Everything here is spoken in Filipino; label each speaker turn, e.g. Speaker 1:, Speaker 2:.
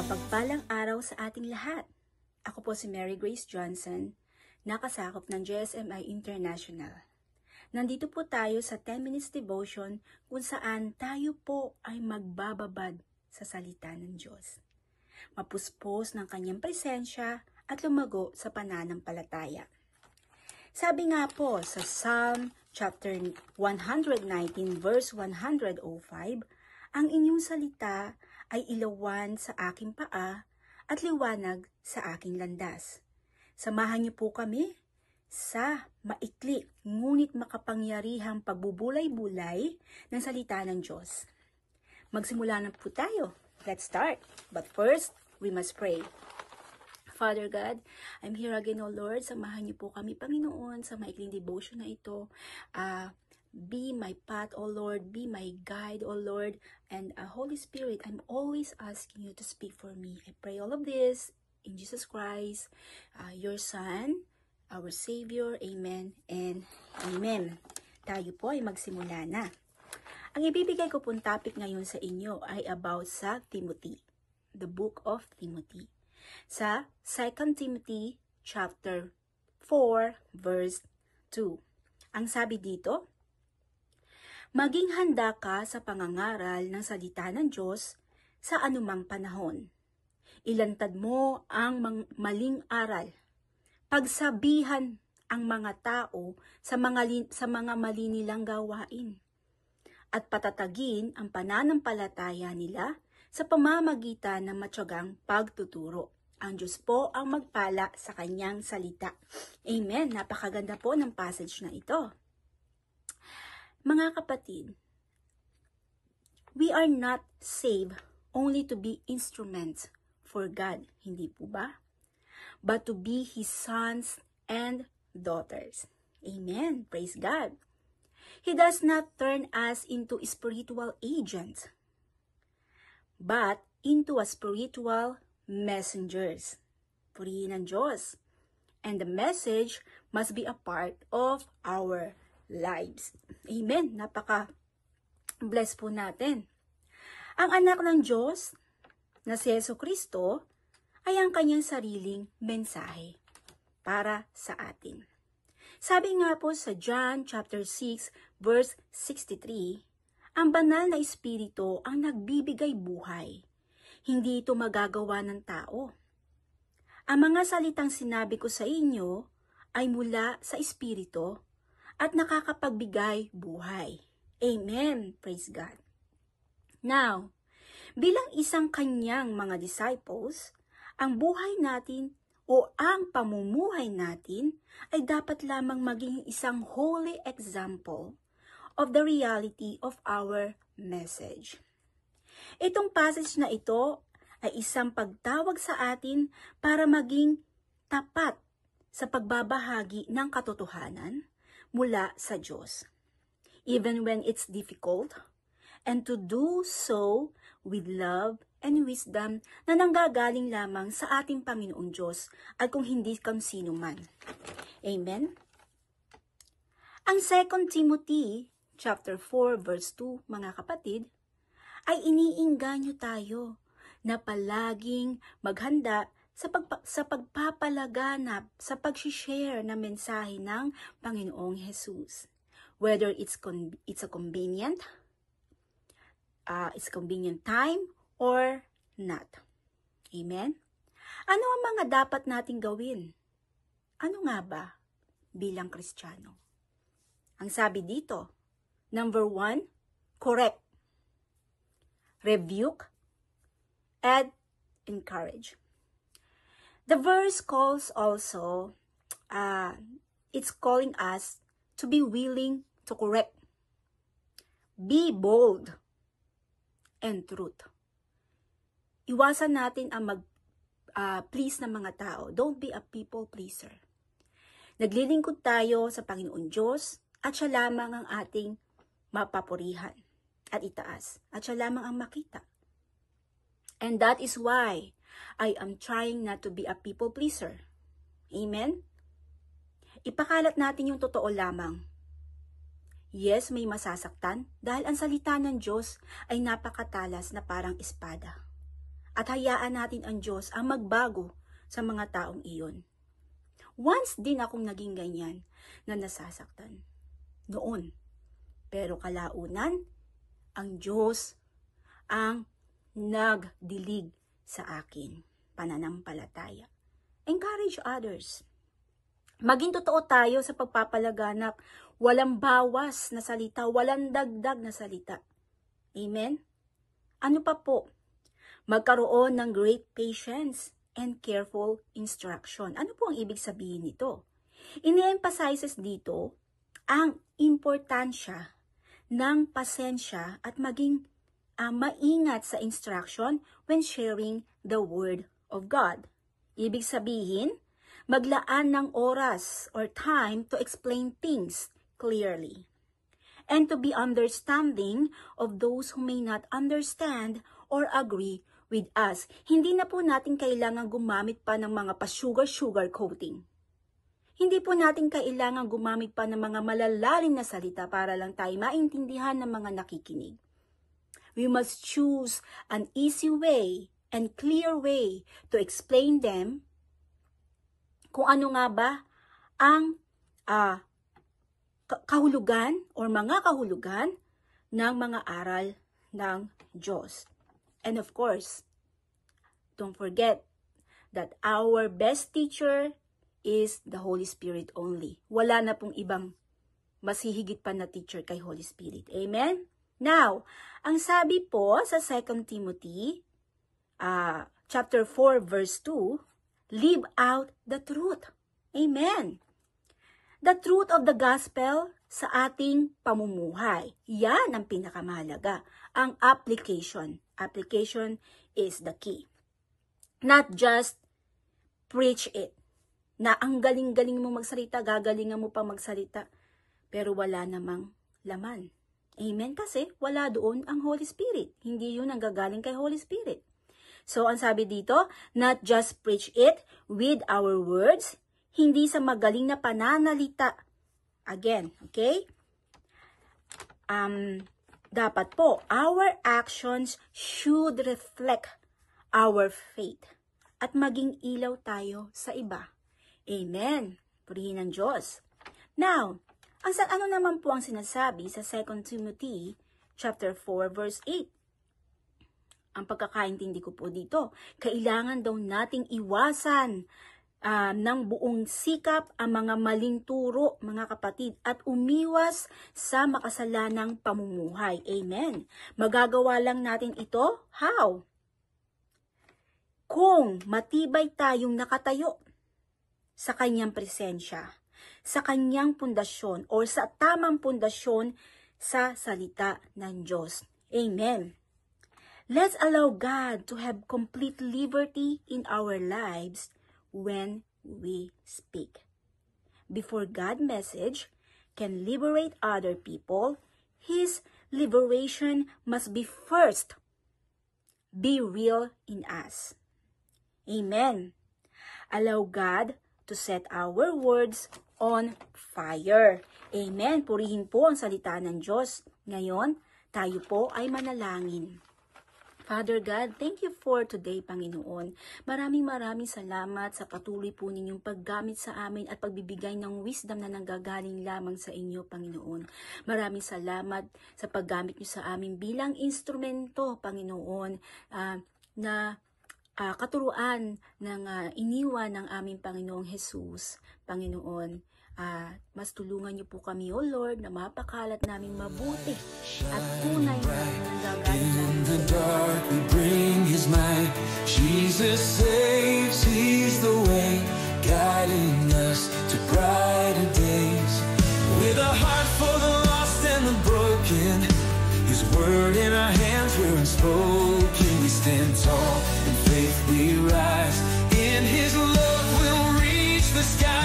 Speaker 1: Mapagpalang araw sa ating lahat. Ako po si Mary Grace Johnson, nakasakop ng JSMI International. Nandito po tayo sa 10 Minutes Devotion kung saan tayo po ay magbababad sa salita ng Diyos. Mapuspos ng kanyang presensya at lumago sa pananampalataya. Sabi nga po sa Psalm chapter 119 verse 105, ang inyong salita ay ilawan sa aking paa at liwanag sa aking landas. Samahan niyo po kami sa maikli ngunit makapangyarihang pagbubulay-bulay ng salita ng Diyos. Magsimula na po tayo. Let's start. But first, we must pray. Father God, I'm here again, O Lord. Samahan niyo po kami, Panginoon, sa maikling devotion na ito. Be my path, O Lord. Be my guide, O Lord. And Holy Spirit, I'm always asking you to speak for me. I pray all of this in Jesus Christ, your Son, our Savior. Amen and Amen. Tayo po ay magsimula na. Ang ibibigay ko pong topic ngayon sa inyo ay about sa Timothy. The book of Timothy. Sa 2 Timothy chapter 4 verse 2. Ang sabi dito, maging handa ka sa pangangaral ng salita ng Diyos sa anumang panahon. Ilantad mo ang maling aral. Pagsabihan ang mga tao sa mga mali nilang gawain. At patatagin ang pananampalataya nila sa pamamagitan ng matyagang pagtuturo. Ang Diyos po ang magpala sa kanyang salita. Amen. Napakaganda po ng passage na ito. Mga kapatid, we are not saved only to be instruments for God, hindi po ba? But to be His sons and daughters. Amen. Praise God. He does not turn us into spiritual agents, but into a spiritual messengers. Purihin ng Diyos. And the message must be a part of our lives. Amen. Napaka-bless po natin. Ang anak ng Diyos na si Jesucristo ay ang kanyang sariling mensahe para sa atin. Sabi nga po sa John chapter 6 verse 63, ang banal na espiritu ang nagbibigay buhay. Hindi ito magagawa ng tao. Ang mga salitang sinabi ko sa inyo ay mula sa espiritu at nakakapagbigay buhay. Amen. Praise God. Now, bilang isang kanyang mga disciples, ang buhay natin o ang pamumuhay natin ay dapat lamang maging isang holy example of the reality of our message. Itong passage na ito ay isang pagtawag sa atin para maging tapat sa pagbabahagi ng katotohanan mula sa Diyos, even when it's difficult, and to do so with love and wisdom na nanggagaling lamang sa ating Panginoong Diyos at kung hindi kang sino man. Amen? Ang 2 Timothy chapter 4 verse 2, mga kapatid, ay iniinganyo tayo na palaging maghanda sa pagpapalaganap, sa pag-share na mensahe ng Panginoong Jesus. Whether it's a convenient time or not. Amen? Ano ang mga dapat nating gawin? Ano nga ba bilang Kristiyano? Ang sabi dito, number 1, correct, rebuke, and encourage. The verse calls also, it's calling us to be willing to correct, be bold, and truth. Iwasan natin ang mag-please ng mga tao. Don't be a people pleaser. Naglilingkod tayo sa Panginoon Diyos at siya lamang ang ating mapapurihan at itaas. At siya lamang ang makita. And that is why I am trying not to be a people pleaser. Amen? Ipakalat natin yung totoo lamang. Yes, may masasaktan dahil ang salita ng Diyos ay napakatalas na parang espada. at hayaan natin ang Diyos ang magbago sa mga taong iyon. Once din akong naging ganyan na nasasaktan. Noon. Pero kalaunan, ang Diyos ang nagdilig sa akin. Pananampalataya. Encourage others. Maging totoo tayo sa pagpapalaganap. Walang bawas na salita, walang dagdag na salita. Amen? Ano pa po? Magkaroon ng great patience and careful instruction. Ano po ang ibig sabihin nito? Ini-emphasizes dito ang importansya ng pasensya at maging maingat sa instruction when sharing the Word of God. Ibig sabihin, maglaan ng oras or time to explain things clearly and to be understanding of those who may not understand or agree with us. Hindi na po natin kailangan gumamit pa ng mga pa-sugar coating. Hindi po natin kailangan gumamit pa ng mga malalalim na salita para lang tayo maintindihan ng mga nakikinig. We must choose an easy way and clear way to explain them kung ano nga ba ang kahulugan or mga kahulugan ng mga aral ng Diyos. And of course, don't forget that our best teacher is the Holy Spirit only. Wala na pong ibang mas hihigit pa na teacher kay Holy Spirit. Amen? Now, ang sabi po sa 2 Timothy chapter 4 verse 2, live out the truth. Amen. The truth of the gospel sa ating pamumuhay. Yan ang pinakamahalaga. Ang application. Application is the key. Not just preach it. Na ang galing-galing mo magsalita, gagalingan mo pa magsalita, pero wala namang laman. Amen? Kasi wala doon ang Holy Spirit. Hindi yun ang gagaling kay Holy Spirit. So, ang sabi dito, not just preach it with our words, hindi sa magaling na pananalita. Again, okay? Dapat po, our actions should reflect our faith at maging ilaw tayo sa iba. Amen. Purihin ng Diyos. Now, ano naman po ang sinasabi sa 2 Timothy chapter 4 verse 8? Ang pagkakaintindi ko po dito, kailangan daw nating iwasan ng buong sikap ang mga maling turo, mga kapatid, at umiwas sa makasalanang pamumuhay. Amen. Magagawa lang natin ito? How? Kung matibay tayong nakatayo sa kanyang presensya, sa kanyang pundasyon, o sa tamang pundasyon sa salita ng Diyos. Amen. Let's allow God to have complete liberty in our lives when we speak. Before God's message can liberate other people, His liberation must be first be real in us. Amen. Allow God to set our words on fire. Amen. Purihin po ang salita ng Diyos. Ngayon, tayo po ay manalangin. Father God, thank you for today, Panginoon. Maraming salamat sa patuloy po ninyong paggamit sa amin at pagbibigay ng wisdom na nanggagaling lamang sa inyo, Panginoon. Maraming salamat sa paggamit niyo sa amin bilang instrumento, Panginoon, na katuruan ng iniwan ng aming Panginoong Jesus, Panginoon. Mas tulungan niyo po kami, O Lord, na mapakalat namin mabuti at tunay na nanggagaling namin. In the dark we bring His might. Jesus saves, He's the way, guiding us to brighter days. With a heart for the lost and the broken, His word in our hands, we're unspoken. We stand tall, in faith we rise. In His love we'll reach the sky.